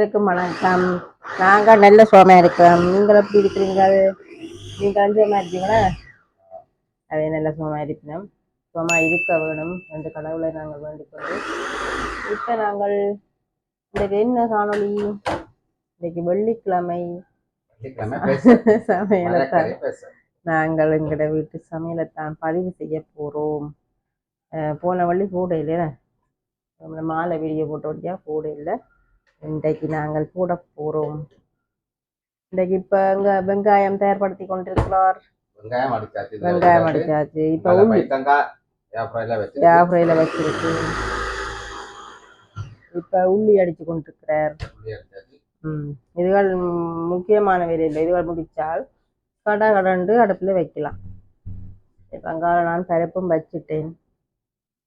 அனைவருக்கும் வணக்கம். நாங்கள் நல்ல சுகமா இருக்கிறோம். நீங்கள் எப்படி இருக்கிறீங்க? நீங்கள் சுகமா இருக்கீங்களா? அதே நல்ல சுகமா இருக்கணும். சுகமா இருக்க வேணும் அந்த கடவுளை நாங்கள் வேண்டிக் கொண்டு இப்போ நாங்கள் இன்றைக்கு என்ன காணொலி? இன்றைக்கு வெள்ளிக்கிழமை சமையலைத்தான் நாங்கள் எங்களோட வீட்டு சமையலைத்தான் பதிவு செய்ய போகிறோம். போன வள்ளி கூட இல்லையா, நம்மளை மாலை வீடியோ போட்டோட்டியா கூட இல்லை. இன்றைக்கு நாங்கள் போட போகிறோம். இன்றைக்கு இப்போ இங்கே வெங்காயம் தயார்படுத்தி கொண்டிருக்கிறார். வெங்காயம் அடிச்சாச்சு. இப்போ ஃப்ரைல வச்சிருக்கு. இப்போ உள்ளி அடித்து கொண்டிருக்கிறார். இதுகள் முக்கியமான வேலை இல்லை. இதுகள் முடித்தால் கடண்டு அடுப்பில் வைக்கலாம். இப்போ அங்கே நான் பருப்பும் வச்சுட்டேன்.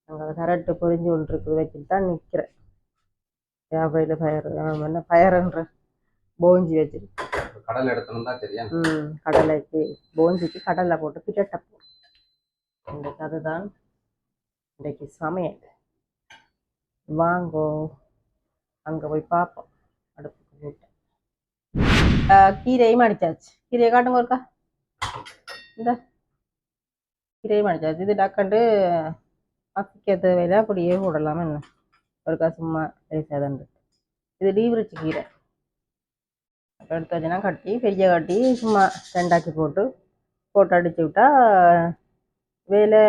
அங்கே கரட்டு பொரிஞ்சு கொண்டிருக்கு, வச்சுட்டு தான் நிற்கிறேன். ஃப்ரைல என்ன பயறுன்ற போஞ்சி வச்சிருக்கு. கடலை எடுக்கணும் தான் தெரியும். கடலைக்கு போஞ்சிக்கு கடலை போட்டு பிட்டப்போ இன்றைக்கு அதுதான் இன்றைக்கு சமையல். வாங்கோ அங்கே போய் பார்ப்போம். அடுப்புக்கு போட்டு கீரையும் அடிச்சாச்சு. கீரையை காட்டுங்க ஒருக்கா. இந்த கீரையும் அடிச்சாச்சு. இது டக்கண்டு அப்பிக்க தேவையில்லை, அப்படியே போடலாமா என்ன ஒருக்கா சும்மா பேசாதண்டு. இது டீவிரிச்சி கீரை எடுத்து வச்சுனா கட்டி பெரிய கட்டி சும்மா ரெண்டாக்கி போட்டு அடிச்சு விட்டா வேலை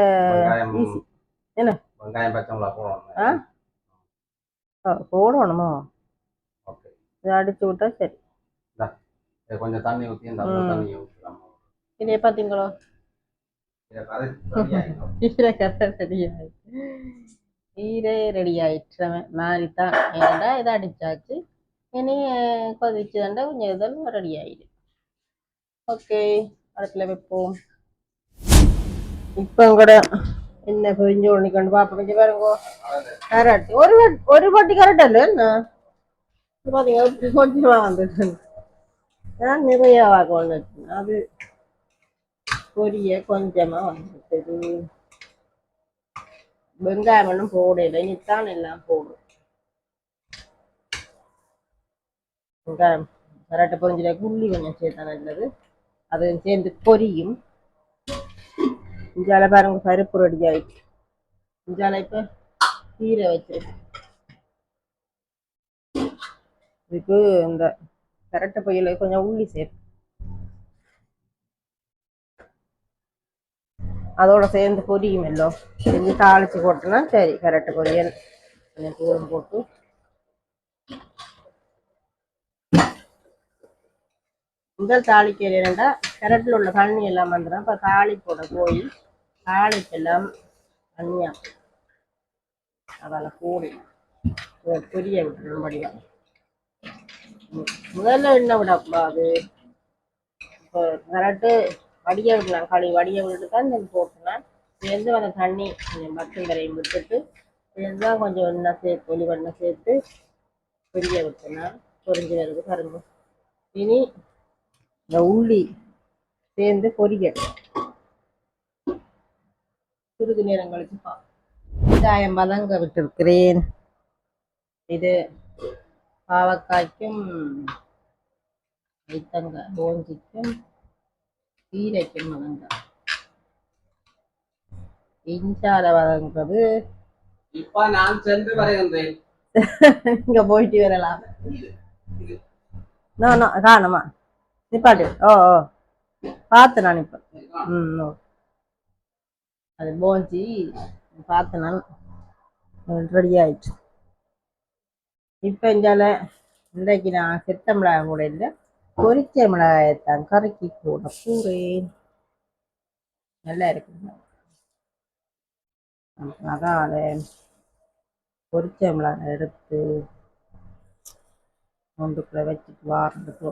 ஈஸி. என்ன வெங்காயம் பச்சை மிளகா போடணும்? போடணுமோ? இதை அடிச்சு விட்டா சரி. கொஞ்சம் தண்ணி ஊற்றி தண்ணி ஊற்றலாம். இதையே பார்த்தீங்களோ? கீரை ரெடி ஆயிடுச்சு மாதிரி தான். ஏன்டா இதை அடிச்சாச்சு. இனி கொதிச்சு தாண்டா கொஞ்சம் இதெல்லாம் ரெடி ஆயிடு. ஓகே, அடுப்பில் வைப்போம். இப்போ கூட என்ன பொரிஞ்சு ஒன்றிக்கொண்டு பார்ப்போம். கொஞ்சம் பாருங்க. கரெக்ட் ஒரு பாட்டி கரெக்ட் இல்லை என்ன பார்த்தீங்க? கொஞ்சமாக வந்துட்டு நான் நிறைய வாங்க அது பொரிய கொஞ்சமாக வந்துட்டு. வெங்காயம் ஒன்றும் போடலை, இனித்தான் எல்லாம் போடும். வெங்காயம் கரெக்டாக பொரிஞ்சிட உள்ளி கொஞ்சம் சேர்த்தா நல்லது. அது சேர்ந்து பொரியும். இஞ்சால பாருங்க பருப்பு ரெடி ஆயிடுச்சு. இஞ்சால இப்போ கீரை வச்சிருக்கு. இதுக்கு இந்த கரெக்டை பொரியல கொஞ்சம் உள்ளி சேர்த்து அதோட சேர்ந்து பொரியும். எல்லாம் செஞ்சு தாளிச்சு போட்டோன்னா சரி. கரெக்டு பொரியல் கொஞ்சம் தூரம் போட்டு முதல் தாளிக்க இரண்டா கரெக்டில் உள்ள தண்ணி எல்லாம் வந்துடும். இப்போ தாளிப்போட போய் தாளிப்பெல்லாம் தண்ணியா அதில் கூடி பொரிய விட்டுடும். படியாக முதல்ல எண்ணெய் விடக்கூடாது. இப்போ கரெக்டு வடிய விடலாம். வடிய விட்டு தான் இந்த போட்டுனா சேர்ந்து அந்த தண்ணி கொஞ்சம் பக்கம் கரையும் விட்டுட்டு சேர்ந்துதான் கொஞ்சம் எண்ணெய் சேர்த்து ஒலிவெண்ணெய் சேர்த்து பொரிய விட்டுனா பொரிஞ்சு வருது பாருங்க. இனி இந்த உள்ளி சேர்ந்து பொரிய சிறிது நேரம் கழிச்சு வெங்காயம் வதங்க விட்டுருக்கிறேன். இது பாவக்காய்க்கும் வைத்தங்க போஞ்சிக்கும் கீரைக்கும் வதங்க. இஞ்சால வதங்குறது இப்ப நான் சென்று வருகின்றேன். இங்க போயிட்டு வரலாம். காணுமா நிப்பாட்டு? ஓ பார்த்து நான் இப்ப அது போஞ்சி பார்த்து நான் ரெடி ஆயிடுச்சு. இப்ப இஞ்சால இன்றைக்கு நான் செத்த மிளகாய் கூட இல்லை, பொரிச்ச மிளகாயத்தான் கறிக்கு கூட போறேன். நல்லா இருக்குங்க. அதால பொரிச்ச மிளகாய் எடுத்து ஒன்றுக்குள்ள வச்சுட்டு வாரத்துக்கு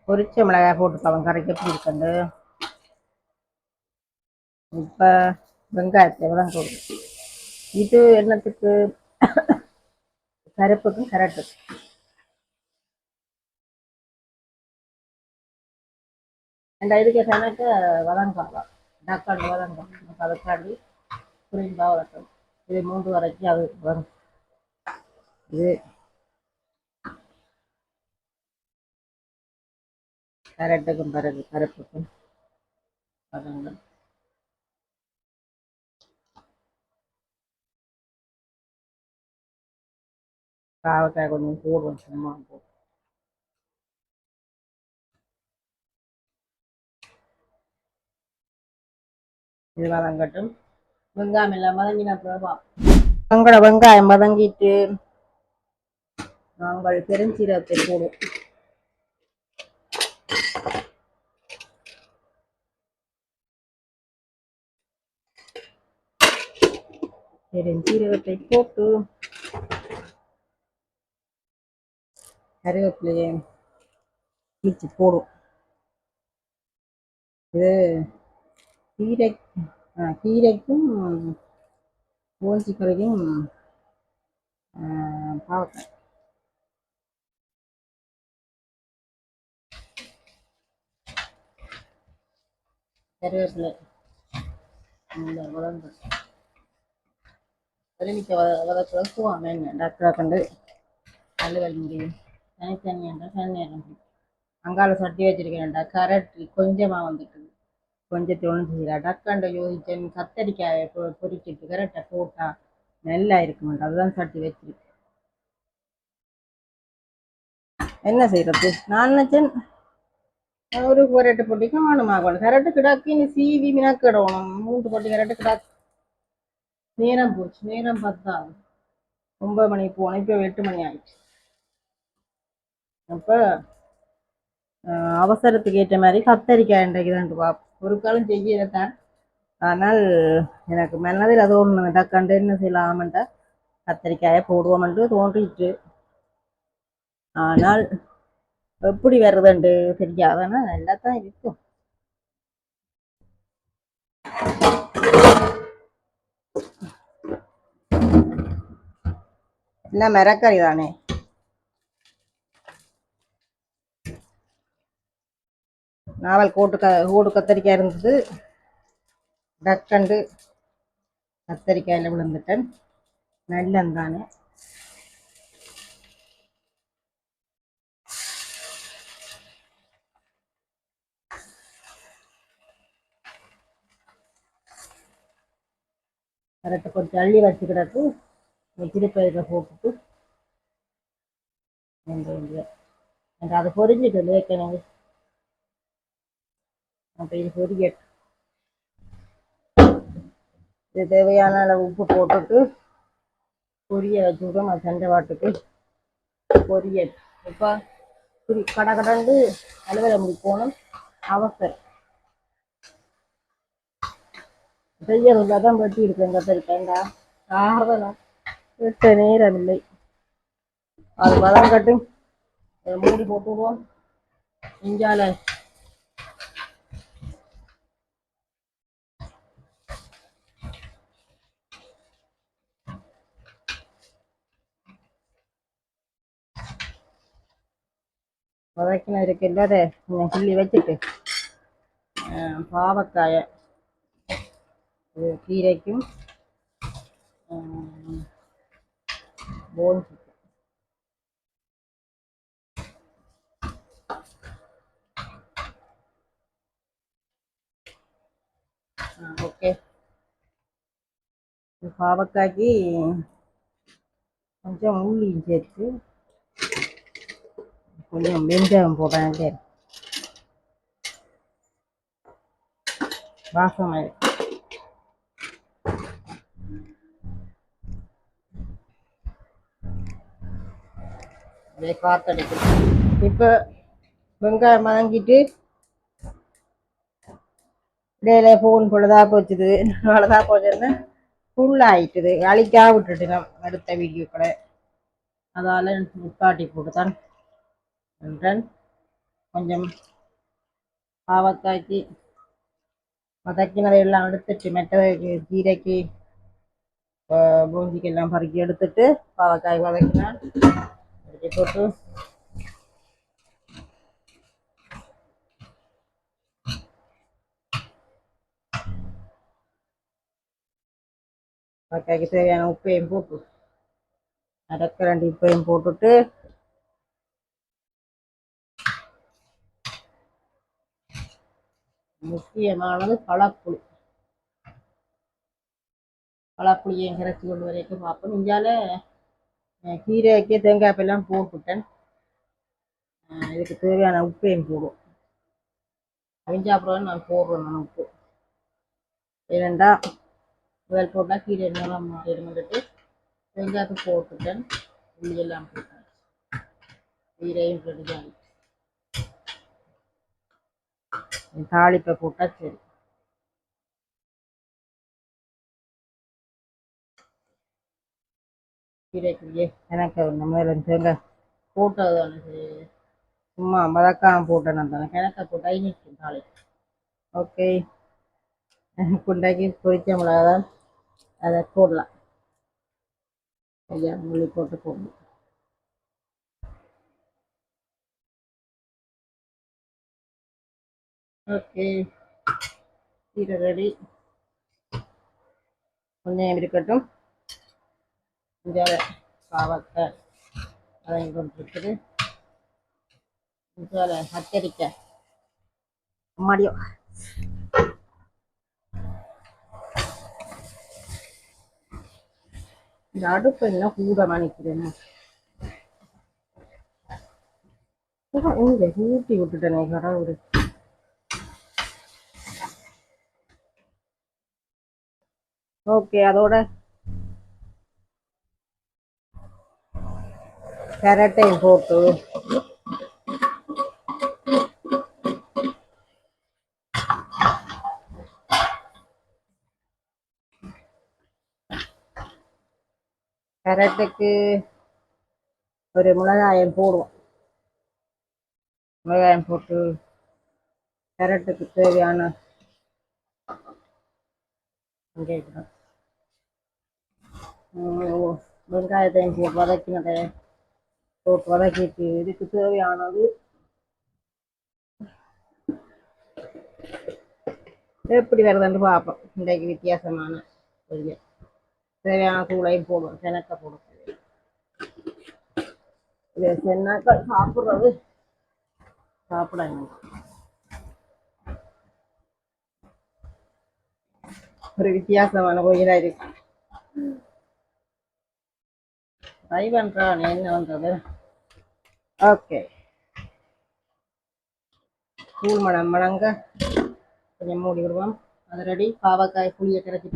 பொரிச்ச மிளகாய் போட்டு அவன் கரைக்க எப்படி இருக்கண்டு. இப்போ வெங்காயத்தை தான் போடுது. இது என்னத்துக்கு? கருப்புக்கும் கரெக்டு. அந்த இதுக்கு சமைக்க வதங்கலாம் தக்காளி வதங்கும் தக்காளி புரியும்பா வளர்க்கும் இது 3 வரைக்கும் அது வரும் இது கரெக்டுக்கும் பிறகு கருப்புக்கும் வதங்கும் பாவக்காய் கொஞ்சம் போடுவோம் சும்மா போடும் இது வதங்கட்டும் வெங்காயம் எல்லாம் வதங்கின பிறகு வெங்காயம் வதங்கிட்டு நாங்கள் பெருஞ்சீரகத்தை போடுவோம் பெருஞ்சீரகத்தை போட்டு கருவேப்பிலையை பிடிச்சி போடும் இது கீரைக்கும் கோஞ்சிக்கரையும் பாவக்காய் கருவேப்பிலை இந்த வளர்ந்து ഒരുമിച്ച് വതക്കുവാൻ டாக்டராக்கண்டு அலுவல் முடியும் தனித்தனியாண்டா தனிநேரம் அங்கால சட்டி வச்சிருக்கேன்டா கரட்டு கொஞ்சமாக வந்துட்டு கொஞ்சத்தை ஒன்று செய்யறா டக்காண்ட யோசிச்சேன் கத்தரிக்காயை பொறிச்சிட்டு கரெக்டாக போட்டா நல்லா இருக்குமாண்டா அதுதான் சட்டி வச்சிருக்கு என்ன செய்யறது நான் நினைச்சேன் ஒரு கரட்டு பொட்டிக்கு வேணுமாகணும் கரட்டு கிடாக்கி நீ சீவி மினாக்கிடணும் 3 பொட்டி கரட்டு கிடாக்கு நேரம் போச்சு நேரம் 10 ஆகும் 9 மணிக்கு போனேன் இப்போ 8 மணி ஆயிடுச்சு அப்போ அவசரத்துக்கு ஏற்ற மாதிரி கத்தரிக்காய் இன்றைக்கு தான் பார்ப்போம் ஒரு காலம் செய்யத்தான் ஆனால் எனக்கு மனதில் அது ஒன்று டக்காண்டு என்ன செய்யலாமன்ட்டா கத்தரிக்காயை போடுவோம்ன்ட்டு தோன்றிட்டு ஆனால் எப்படி வருதுண்டு தெரியாதானா நல்லா தான் இருக்கும் என்ன மிரக்கறி தானே நாவல் கோடு கத்தரிக்காய் இருந்தது டக்கண்டு கத்தரிக்காயில் விழுந்துட்டேன் நல்லந்தானே கரெக்டாக கொஞ்சம் அள்ளி வச்சுக்கிடக்கு திருப்பதியில் போட்டுட்டு எனக்கு அது பொரிஞ்சிட்டு ஏற்கனவே அப்போ இது பொரியட்டு இது தேவையான அளவு உப்பு போட்டுட்டு பொரிய வச்சுக்கிட்டோம் அது சண்டை வாட்டுக்கு பொரியட்டு இப்போ கடை கடந்து அலுவலகம் முடி போகணும் அவசரம் செய்யறதுல தான் வெட்டி இருக்கேன் கத்திரிக்கேண்டா ஆறுதலாம் விட்ட நேரம் இல்லை அது பதம் கட்டு மூடி போட்டுடுவோம் இஞ்சால வதக்கின இருக்கு இல்லாத கொஞ்சம் கிள்ளி வச்சுட்டு பாவக்காயை கீரைக்கும் போன்ஸ் ஓகே பாவக்காய்க்கு கொஞ்சம் உள்ளி சேர்த்து கொஞ்சம் வெந்தயம் போடாங்க வாசமாக அப்படியே காத்தடிக்கும் இப்போ வெங்காயம் வதங்கிட்டு இடையில ஃபோன் பொழுதா போச்சுது அவ்வளோதா போச்சுன்னு ஃபுல்லாகிட்டுது அழிக்கா விட்டுட்டு நான் அடுத்த வீடியோக்களை அதால் நிப்பாட்டி போட்டுதான் என்றேன் கொஞ்சம் பாவக்காய்க்கு வதக்கினதை எல்லாம் எடுத்துட்டு மெட்டதுக்கு கீரைக்கு பூந்திக்கு எல்லாம் பறிக்கி எடுத்துட்டு பாவக்காய் வதக்கினான் போட்டு பாவக்காய்க்கு தேவையான உப்பையும் போட்டு அரைக்கரண்டி உப்பையும் போட்டுட்டு முக்கியமானது பழப்புளி. பழப்புளியையும் கரைச்சி கொண்டு வரைக்கும் பார்ப்போம். இங்கால கீரைக்கு தேங்காய் எல்லாம் போட்டுட்டேன். இதுக்கு தேவையான உப்பையும் போடும். அவிஞ்சா அப்புறம் நான் போடுறேன். நான் உப்பு ஏனெண்டா முதல் போட்டால் கீரை எல்லாம் மாறிடுமென்ட்டு வெங்காயத்தை போட்டுட்டேன். உள்ளியெல்லாம் போட்டேன். கீரையும் ரெடிதான். தாளிப்பை போட்டால் சரி. கீரைக்குள்ளேயே எனக்கு நம்ம தேங்காய் போட்டது தானே சும்மா மதக்காம போட்டேன். தானே கிணக்க போட்டால் நிற்கும் தாளிப்பு. ஓகே, குண்டாக்கி பொரிச்ச மிளகாதான் அதை போடலாம். ஐயா முள்ளி போட்டு போடணும். ஓகே, கீரை ரெடி. கொஞ்சம் இருக்கட்டும். இந்த பாவக்காய் அதையும் கொண்டுருக்குது. இந்த கத்தரிக்காய் மாடியோ இந்த அடுப்பு என்ன கூடமா நிற்கிறேன். இங்க ஊட்டி விட்டுட்டேனே கடவுள். ஓகே, அதோட கேரட்டையும் போட்டு கேரட்டுக்கு ஒரு மிளகாயம் போடுவோம். மிளகாயம் போட்டு கேரட்டுக்கு தேவையான வெங்காயத்தையும் போட்டு வதக்கினதை போட்டு வதக்கிட்டு இதுக்கு தேவையானது எப்படி வருதுன்னு பார்ப்போம். இன்றைக்கு வித்தியாசமான பொரியல். தேவையான தூளையும் போடுவோம். கிணக்க போடுவோம். இது சென்னாக்கள் சாப்பிட்றது சாப்பிடாங்க. ஒரு வித்தியாசமான பொரியலா இருக்கு. ட்ரை பண்றான் என்ன பண்றது. ஓகே, தூள் மணம் மணங்க கொஞ்சம் மூடி விடுவோம். அது ரெடி. பாவக்காய் புளியை கரைச்சி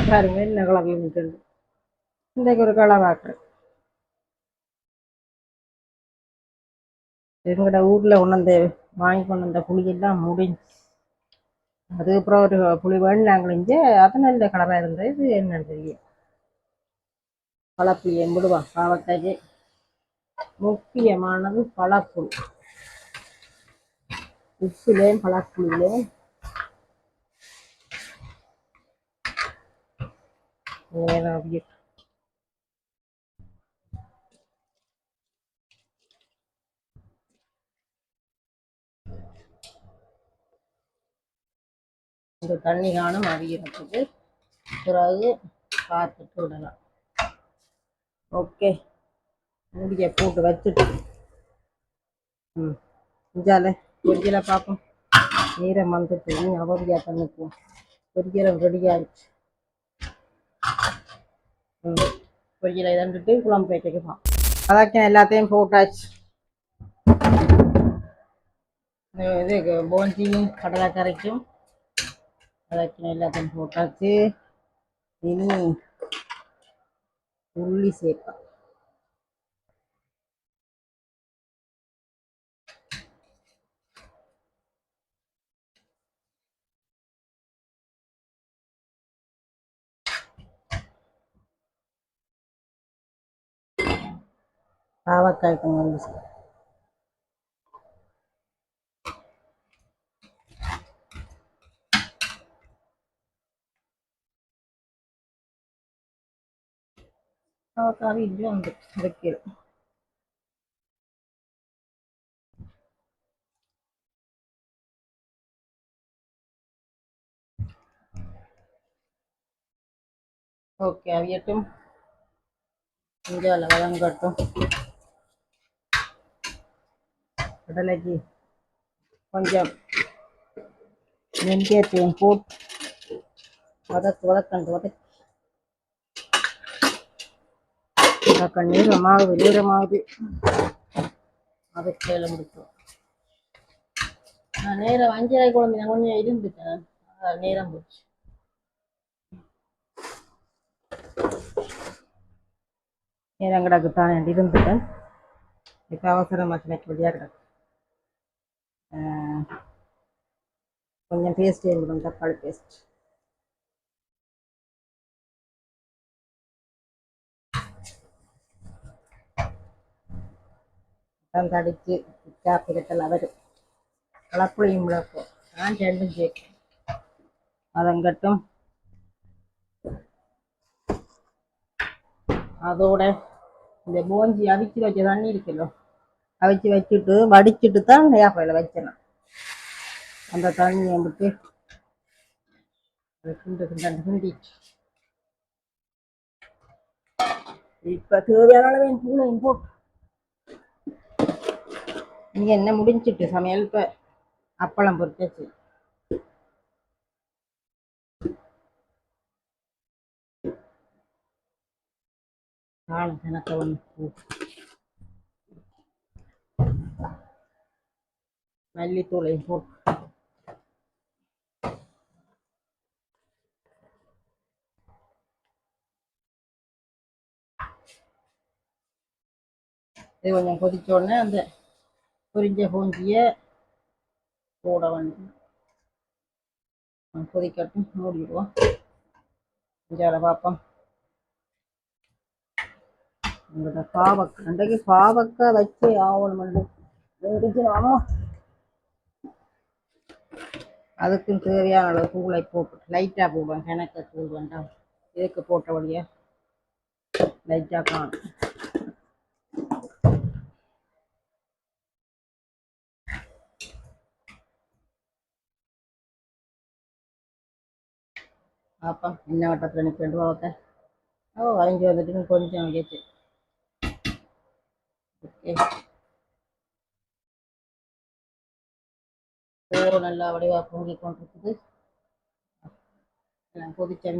பாருங்க என்ன கலவி விட்டுருந்து. இன்றைக்கு ஒரு கலவாக்குறேன். எங்களோட ஊரில் கொண்டு வாங்கி கொண்டு வந்த புளியெல்லாம் முடிஞ்சு. அதுக்கப்புறம் ஒரு புளி வேணுனாங்க இங்கே. அது நல்ல கலராக இருந்தது. இது என்னன்னு தெரியும். பழப்புளி எம்பிடுவான் பாவக்காய்க்கு. முக்கியமானது பழப்புளி. உப்புலேயும் பழப்புளியிலேயும் இந்த தண்ணி காணும் அவியறதுக்கு பிறகு பார்த்துட்டு விடலாம். ஓகே, மூடியை போட்டு வச்சுட்டு இஞ்சால பொரியலை பார்ப்போம். நீரம் வந்துட்டு அவதியா பண்ணிக்குவோம். பொரியலை ரெடியாகிடுச்சு. பொரியலை தந்துட்டு குழம்பு வைக்கலாம். அதாச்சும் எல்லாத்தையும் போட்டாச்சு. இது போஞ்சியும் கடலைக்கரைக்கும் அதாச்சும் எல்லாத்தையும் போட்டாச்சு. இனி உள்ளி சேர்ப்பேன். பாவக்காய் கொஞ்சம் பாவக்காய் இது வந்து வைக்கிறோம். ஓகே அவியட்டும் இஞ்சால வதங்கட்டும். கடலைக்கு கொஞ்சம் வெந்தயத்தையும் போட்டு வதக்கண்டு நீளமாகுது அதுக்கு மேலே முடிக்கும். நான் நேரம் 5:30 குழம்பு நான் கொஞ்சம் இருந்துட்டேன், நேரம் போச்சு. நேரம் கிடக்குத்தான் இருந்துட்டேன். இப்போ அவசரமாக வைக்க கிடக்கு. கொஞ்சம் பேஸ்ட் வேணும், தக்காளி பேஸ்ட். தடிச்சு காப்பிக்கட்டெல்லாம் வரும். கலப்புளையும் விளக்கும் நான் ரெண்டும் சேர்க்கும். அதங்கட்டும். அதோட இந்த போஞ்சி அவிச்சு வச்ச தண்ணி இருக்குல்ல, அவிச்சு வச்சுட்டு வடிச்சுட்டு தான் ஏப்பையில் வைக்கணும். அந்த தண்ணியை விட்டு கிண்டிட்டு இப்போ தேவையான அளவு பூனையும் போட்டு நீ என்ன முடிஞ்சிட்டு சமையல். இப்போ அப்பளம் பொரிச்சாச்சு. காலம் கணக்க ஒன்று மல்லித்தூளையும் போட்டு இது கொஞ்சம் கொதிச்சோடனே அந்த பொரிஞ்ச பூஞ்சியை போட வேண்டும். கொதிக்கட்டும், மூடிடுவோம். இஞ்சால பார்ப்போம். உங்களோட பாவக்காய் அன்றைக்கு பாவக்காய் வச்சு ஆகணும். அம்மா அதுக்கும் தேவையான அளவு தூளை போட்டு லைட்டாக போடுவேன். கிணக்க தூள் வேண்டாம், இதுக்கு போட்டபடியே லைட்டாக காணும். அப்போ என்ன வட்டத்தில் நிற்க பாவத்தை வளைஞ்சி வந்துட்டு கொஞ்சம் கேட்டு. ஓகே, சோறு நல்லா வடிவாக பொங்கி கொண்டிருக்குது. கொதிச்சா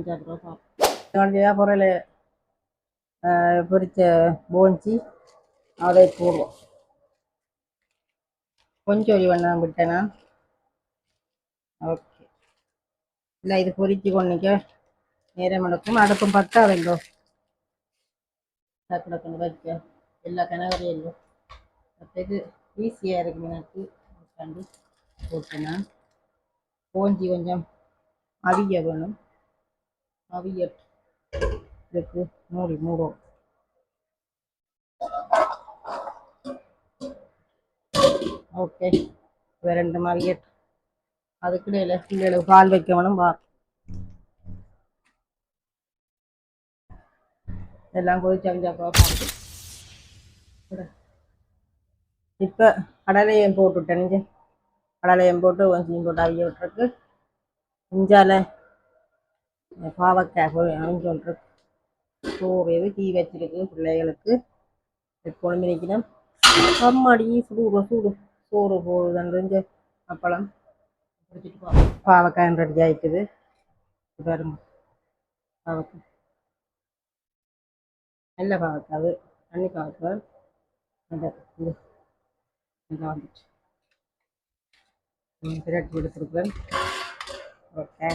பொருள் பொரிச்ச போஞ்சி அதை போடுவோம். கொஞ்சம் ஒளி பண்ண விட்டேனா. ஓகே, இல்லை இது பொரிச்சு கொண்டிக்க நேரம் எடுக்கும். அடுப்பும் பத்தாதோ டக்கு வைக்க எல்லா கிணவரையும் இல்லை. அப்போது ஈஸியாக இருக்கு எனக்கு உட்காந்து போட்டேன்னா. போஞ்சி கொஞ்சம் அவிய வேணும். அவிய இதுக்கு மூடும். ஓகே, ரெண்டு அவியட். அதுக்கிடையில் பிள்ளைகளுக்கு பால் வைக்க வேணும். எல்லாம் கொதிச்சா இப்போ கடலையும் போட்டுவிட்டேன். கடலையும் போட்டு கொஞ்சம் போட்டு அவிய விட்டுருக்கு. இஞ்சால பாவக்காய் அவிஞ்சு விட்டுருக்கு. சோறு எது டீ வச்சிருக்கு பிள்ளைகளுக்கு. குழம்பு நிற்கணும். அம்மாடி சூடு சோறு போகுது. அப்பளம் பாவக்காய் ரெடி ஆயிட்டுது. பாருங்க, பாவக்காய் நல்ல பாவக்காய், தண்ணி பாவக்காய் வந்துட்டு பிரட்டி எடுத்துருக்குறேன். ஓகே,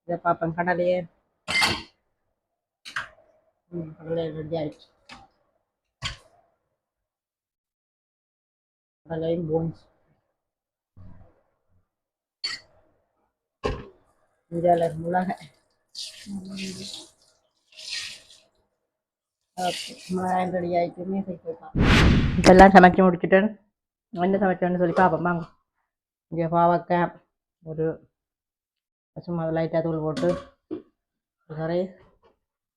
இதை பார்ப்பேன். கடலையே ரெடி ஆயிடுச்சு. கடலையும் போன்ஸ் இஞ்சால மிளகாய். ஓகே, மிளகாய் ரெடி ஆயிடுச்சுமே. இதெல்லாம் சமைச்சு முடிச்சுட்டேன். என்ன சமைச்சேன்னு சொல்லி பார்ப்போம் வாங்க. இங்கே பாவக்காய் ஒரு சும்மா லைட்டாக தூள் போட்டு கறி,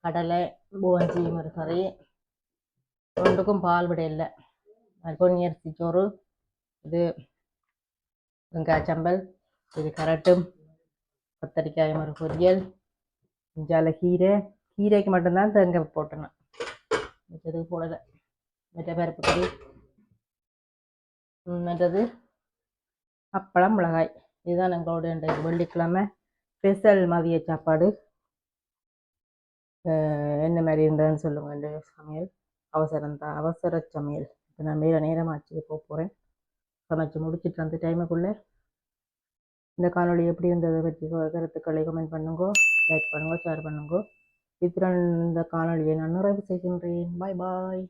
கடலை போஞ்சி ஒரு கறி, ரெண்டுக்கும் பால் விட இல்லை. பொன்னி அரிசி சோறு, இது வெங்காய சம்பல், இது கரட்டும் கத்தரிக்காய் ஒரு பொரியல், இஞ்சால கீரைக்கு மட்டும்தான் தேங்காய் போட்டேன். மிச்சதுக்கு போடலை. மற்ற பருப்பு கறி, மற்றது அப்பளம் மிளகாய். இதுதான் எங்களோட இன்றைக்கு வெள்ளிக்கிழமை ஸ்பெஷல் மதிய சாப்பாடு. என்ன மாதிரி இருந்ததுன்னு சொல்லுங்கள். இந்த சமையல் அவசர சமையல். இப்போ நான் மேலே நேரமாச்சு போக போகிறேன். சமைச்சு முடிச்சுட்டு அந்த டைமுக்குள்ளே இந்த காணொலி எப்படி இருந்ததை பற்றி கருத்துக்களை கமெண்ட் பண்ணுங்க, லைக் பண்ணுங்க, ஷேர் பண்ணுங்க. இத்துடன் இந்த காணொலியை நான் நிறைவு செய்கின்றேன். பாய் பாய்.